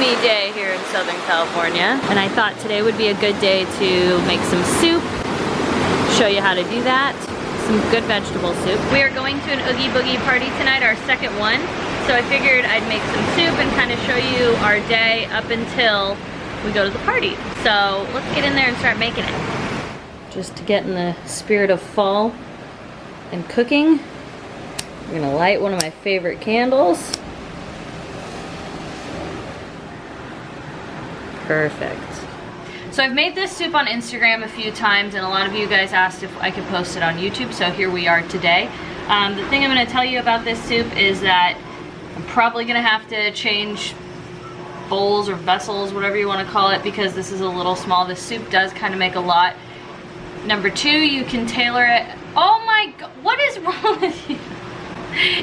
gloomy day here in Southern California, and I thought today would be a good day to make some soup, show you how to do that, some good vegetable soup. We are going to an Oogie Boogie party tonight, our second one, so I figured I'd make some soup and kind of show you our day up until we go to the party. So let's get in there and start making it. Just to get in the spirit of fall and cooking, I'm gonna light one of my favorite candles. Perfect. So I've made this soup on Instagram a few times, and a lot of you guys asked if I could post it on YouTube, so here we are today. The thing I'm gonna tell you about this soup is that I'm probably gonna have to change bowls or vessels, whatever you wanna call it, because this is a little small. This soup does kind of make a lot. Number two, you can tailor it. Oh my God, what is wrong with you?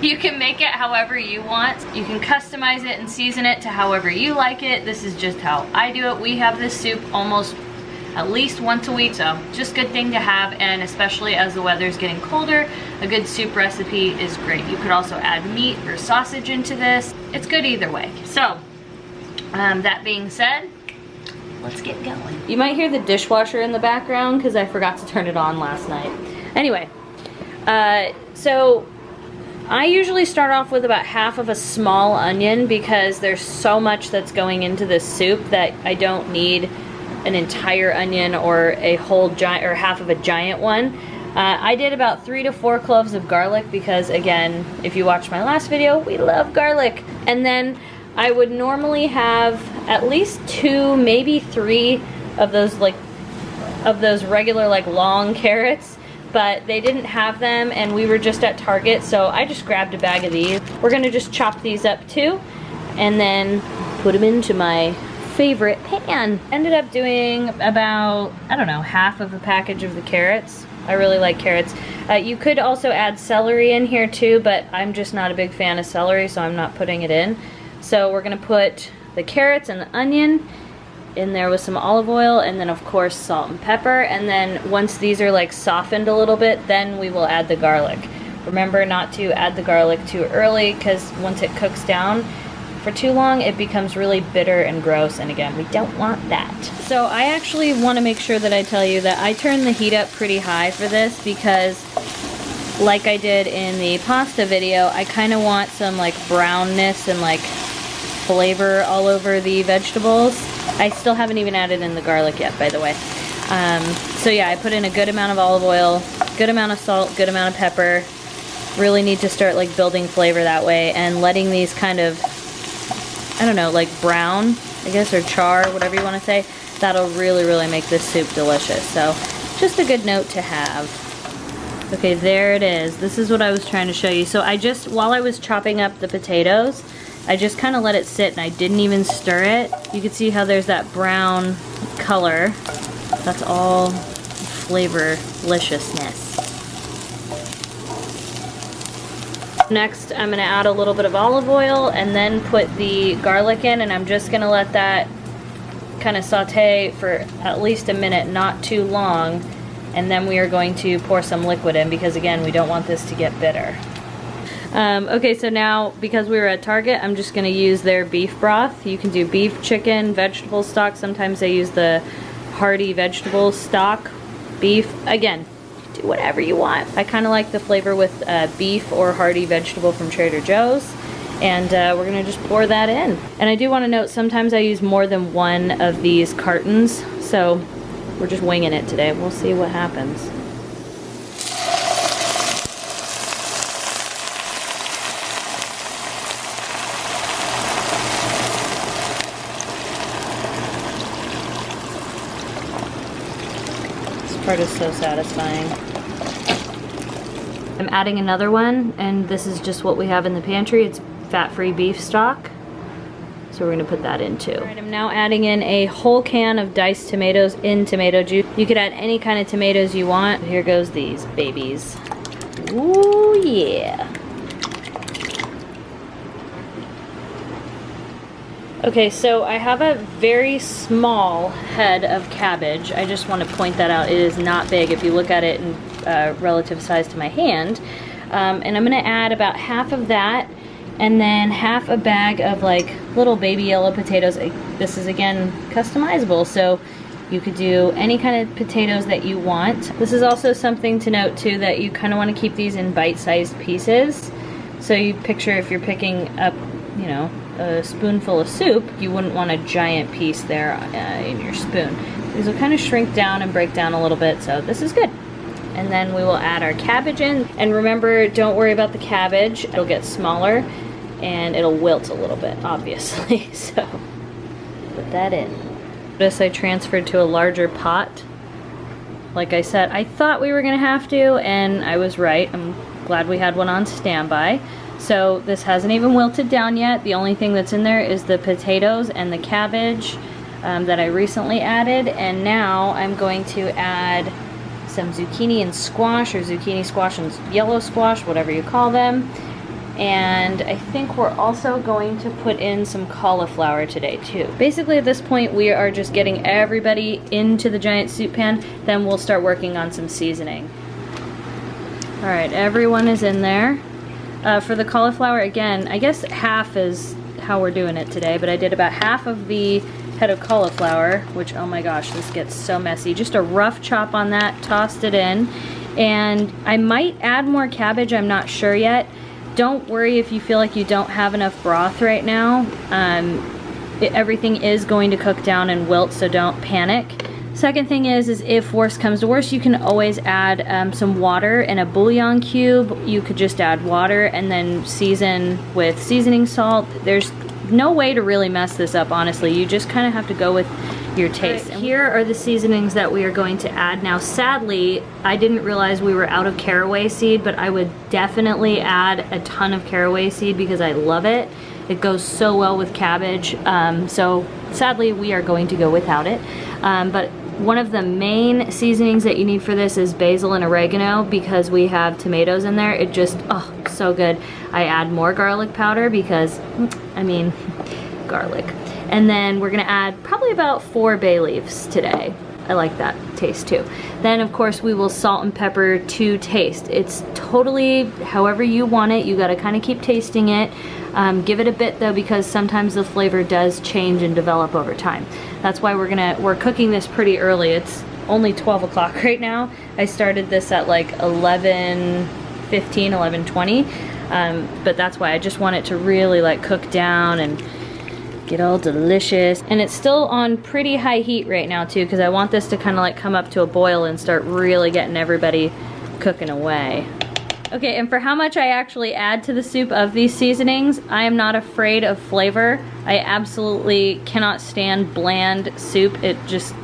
You can make it however you want. You can customize it and season it to however you like it. This is just how I do it. We have this soup almost at least once a week, so just good thing to have, and especially as the weather's getting colder, a good soup recipe is great. You could also add meat or sausage into this. It's good either way. So, that being said, let's get going. You might hear the dishwasher in the background because I forgot to turn it on last night. Anyway, so I usually start off with about half of a small onion because there's so much that's going into this soup that I don't need an entire onion or a whole giant or half of a giant one. I did about 3 to 4 cloves of garlic because, again, if you watched my last video, we love garlic. And then I would normally have at least 2, maybe 3 of those regular long carrots, but they didn't have them and we were just at Target, so I just grabbed a bag of these. We're gonna just chop these up too and then put them into my favorite pan. Ended up doing about, I don't know, half of a package of the carrots. I really like carrots. You could also add celery in here too, but I'm just not a big fan of celery, so I'm not putting it in. So we're gonna put the carrots and the onion in there with some olive oil, and then of course salt and pepper, and then once these are softened a little bit, then we will add the garlic. Remember not to add the garlic too early, because once it cooks down for too long it becomes really bitter and gross, and again, we don't want that. So I actually want to make sure that I tell you that I turn the heat up pretty high for this because, like I did in the pasta video, I kind of want some brownness and flavor all over the vegetables. I still haven't even added in the garlic yet, by the way. So yeah, I put in a good amount of olive oil, good amount of salt, good amount of pepper. Really need to start building flavor that way and letting these kind of, I don't know, brown, I guess, or char, whatever you want to say. That'll really, really make this soup delicious. So just a good note to have. Okay, there it is. This is what I was trying to show you. So while I was chopping up the potatoes, I just kind of let it sit and I didn't even stir it. You can see how there's that brown color. That's all flavor-liciousness. Next, I'm gonna add a little bit of olive oil and then put the garlic in, and I'm just gonna let that kind of saute for at least a minute, not too long, and then we are going to pour some liquid in because, again, we don't want this to get bitter. Okay, so now, because we were at Target, I'm just going to use their beef broth. You can do beef, chicken, vegetable stock. Sometimes they use the hearty vegetable stock, beef. Again, do whatever you want. I kind of like the flavor with beef or hearty vegetable from Trader Joe's. And we're going to just pour that in. And I do want to note, sometimes I use more than one of these cartons. So we're just winging it today. We'll see what happens. Part is so satisfying. I'm adding another one, and this is just what we have in the pantry. It's fat-free beef stock, so we're gonna put that in too. All right, I'm now adding in a whole can of diced tomatoes in tomato juice. You could add any kind of tomatoes you want. Here goes these babies. Ooh, yeah. Okay, so I have a very small head of cabbage. I just want to point that out. It is not big if you look at it in relative size to my hand. And I'm going to add about half of that and then half a bag of like little baby yellow potatoes. This is again customizable, so you could do any kind of potatoes that you want. This is also something to note too, that you kind of want to keep these in bite-sized pieces. So you picture if you're picking up, you know, a spoonful of soup, you wouldn't want a giant piece there in your spoon. These will kind of shrink down and break down a little bit, so this is good. And then we will add our cabbage in. And remember, don't worry about the cabbage. It'll get smaller and it'll wilt a little bit, obviously. So put that in. Notice I transferred to a larger pot. Like I said, I thought we were gonna have to, and I was right. I'm glad we had one on standby. So this hasn't even wilted down yet. The only thing that's in there is the potatoes and the cabbage that I recently added. And now I'm going to add some zucchini and squash, or zucchini squash and yellow squash, whatever you call them. And I think we're also going to put in some cauliflower today too. Basically at this point we are just getting everybody into the giant soup pan, then we'll start working on some seasoning. All right, everyone is in there. For the cauliflower, again, I guess half is how we're doing it today, but I did about half of the head of cauliflower, which, oh my gosh, this gets so messy. Just a rough chop on that, tossed it in. And I might add more cabbage, I'm not sure yet. Don't worry if you feel like you don't have enough broth right now. Everything is going to cook down and wilt, so don't panic. Second thing is if worst comes to worst, you can always add some water in a bouillon cube. You could just add water and then season with seasoning salt. There's no way to really mess this up, honestly. You just kind of have to go with your taste. Right, here are the seasonings that we are going to add. Now, sadly, I didn't realize we were out of caraway seed, but I would definitely add a ton of caraway seed because I love it. It goes so well with cabbage. So sadly, we are going to go without it. But one of the main seasonings that you need for this is basil and oregano, because we have tomatoes in there. It just, oh, so good. I add more garlic powder because, I mean, garlic. And then we're gonna add probably about 4 bay leaves today. I like that taste too. Then of course we will salt and pepper to taste. It's totally however you want it. You gotta kind of keep tasting it. Give it a bit though, because sometimes the flavor does change and develop over time. That's why we're cooking this pretty early. It's only 12 o'clock right now. I started this at like 11:15, 11:20. But that's why I just want it to really like cook down and get all delicious. And it's still on pretty high heat right now too, because I want this to kind of like come up to a boil and start really getting everybody cooking away. Okay, and for how much I actually add to the soup of these seasonings, I am not afraid of flavor. I absolutely cannot stand bland soup. It just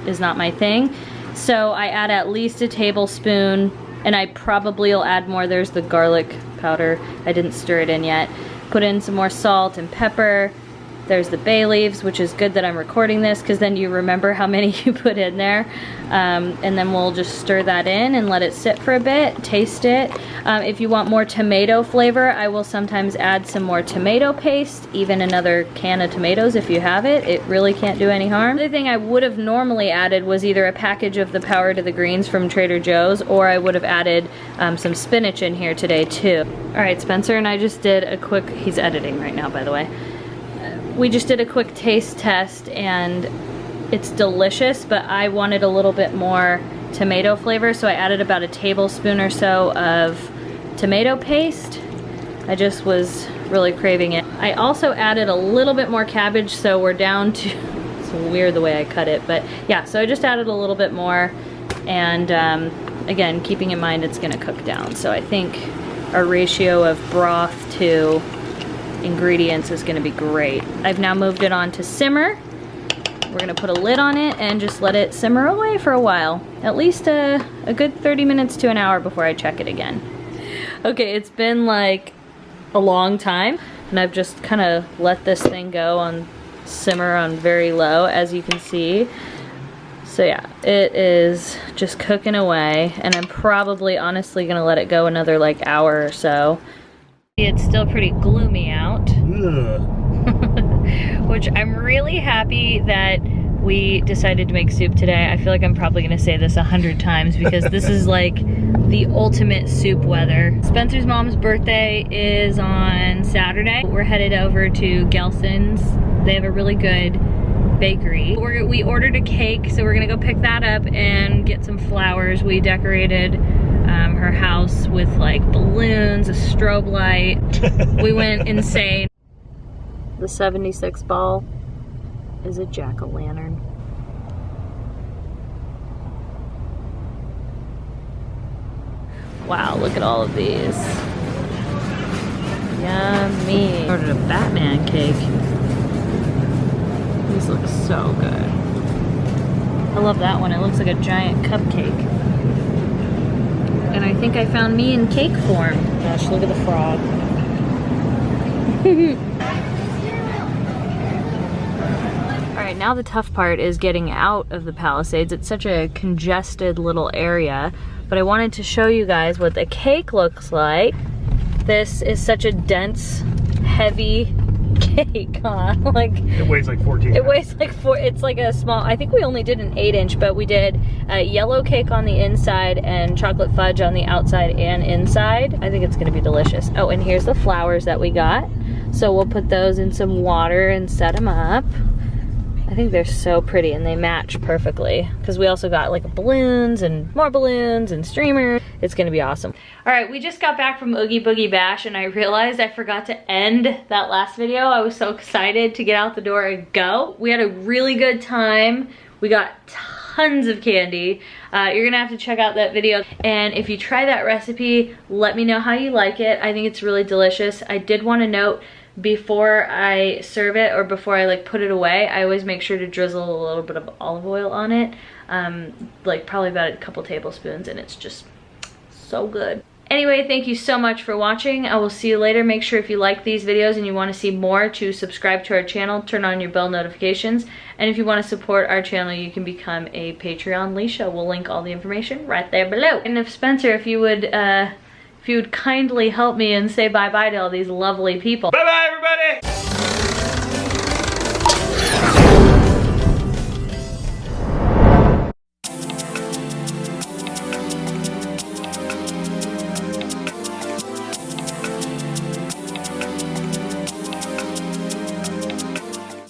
is not my thing. So I add at least a tablespoon, and I probably will add more. There's the garlic powder. I didn't stir it in yet. Put in some more salt and pepper. There's the bay leaves, which is good that I'm recording this because then you remember how many you put in there. And then we'll just stir that in and let it sit for a bit, taste it. If you want more tomato flavor, I will sometimes add some more tomato paste, even another can of tomatoes if you have it. It really can't do any harm. The other thing I would have normally added was either a package of the Power to the Greens from Trader Joe's, or I would have added some spinach in here today too. All right, Spencer and I just did a quick, he's editing right now by the way. We just did a quick taste test and it's delicious, but I wanted a little bit more tomato flavor, so I added about a tablespoon or so of tomato paste. I just was really craving it. I also added a little bit more cabbage, so we're down to, it's weird the way I cut it, but yeah, so I just added a little bit more, and again, keeping in mind it's gonna cook down. So I think our ratio of broth to ingredients is gonna be great. I've now moved it on to simmer. We're gonna put a lid on it and just let it simmer away for a while. At least a good 30 minutes to an hour before I check it again. Okay, it's been like a long time and I've just kind of let this thing go on simmer on very low, as you can see. So yeah, it is just cooking away, and I'm probably honestly gonna let it go another like hour or so. It's still pretty gloomy out. Which I'm really happy that we decided to make soup today. I feel like I'm probably gonna say this 100 times because this is like the ultimate soup weather. Spencer's mom's birthday is on Saturday. We're headed over to Gelson's. They have a really good bakery. We ordered a cake, so we're gonna go pick that up and get some flowers. We decorated her house with like balloons, a strobe light. We went insane. The 76 ball is a jack-o'-lantern. Wow, look at all of these. Yummy. I ordered a Batman cake. These look so good. I love that one. It looks like a giant cupcake. And I think I found me in cake form. Gosh, look at the frog. Alright, now the tough part is getting out of the Palisades. It's such a congested little area. But I wanted to show you guys what the cake looks like. This is such a dense, heavy cake, huh? Like, it weighs like 14 It weighs like it's like a small, I think we only did an 8-inch, but we did a yellow cake on the inside and chocolate fudge on the outside and inside. I think it's gonna be delicious. Oh, and here's the flowers that we got. So we'll put those in some water and set them up. I think they're so pretty and they match perfectly because we also got like balloons and more balloons and streamers. It's gonna be awesome. All right, we just got back from Oogie Boogie Bash and I realized I forgot to end that last video. I was so excited to get out the door and go. We had a really good time. We got tons of candy. You're gonna have to check out that video. And if you try that recipe, let me know how you like it. I think it's really delicious. I did wanna note, before I serve it or before I like put it away, I always make sure to drizzle a little bit of olive oil on it, like probably about a couple tablespoons, and it's just so good. Anyway, thank you so much for watching. I will see you later. Make sure if you like these videos and you want to see more to subscribe to our channel, turn on your bell notifications, and if you want to support our channel, you can become a Patreon. Leisha will link all the information right there below. And if Spencer, if you would kindly help me and say bye-bye to all these lovely people. Bye-bye, everybody!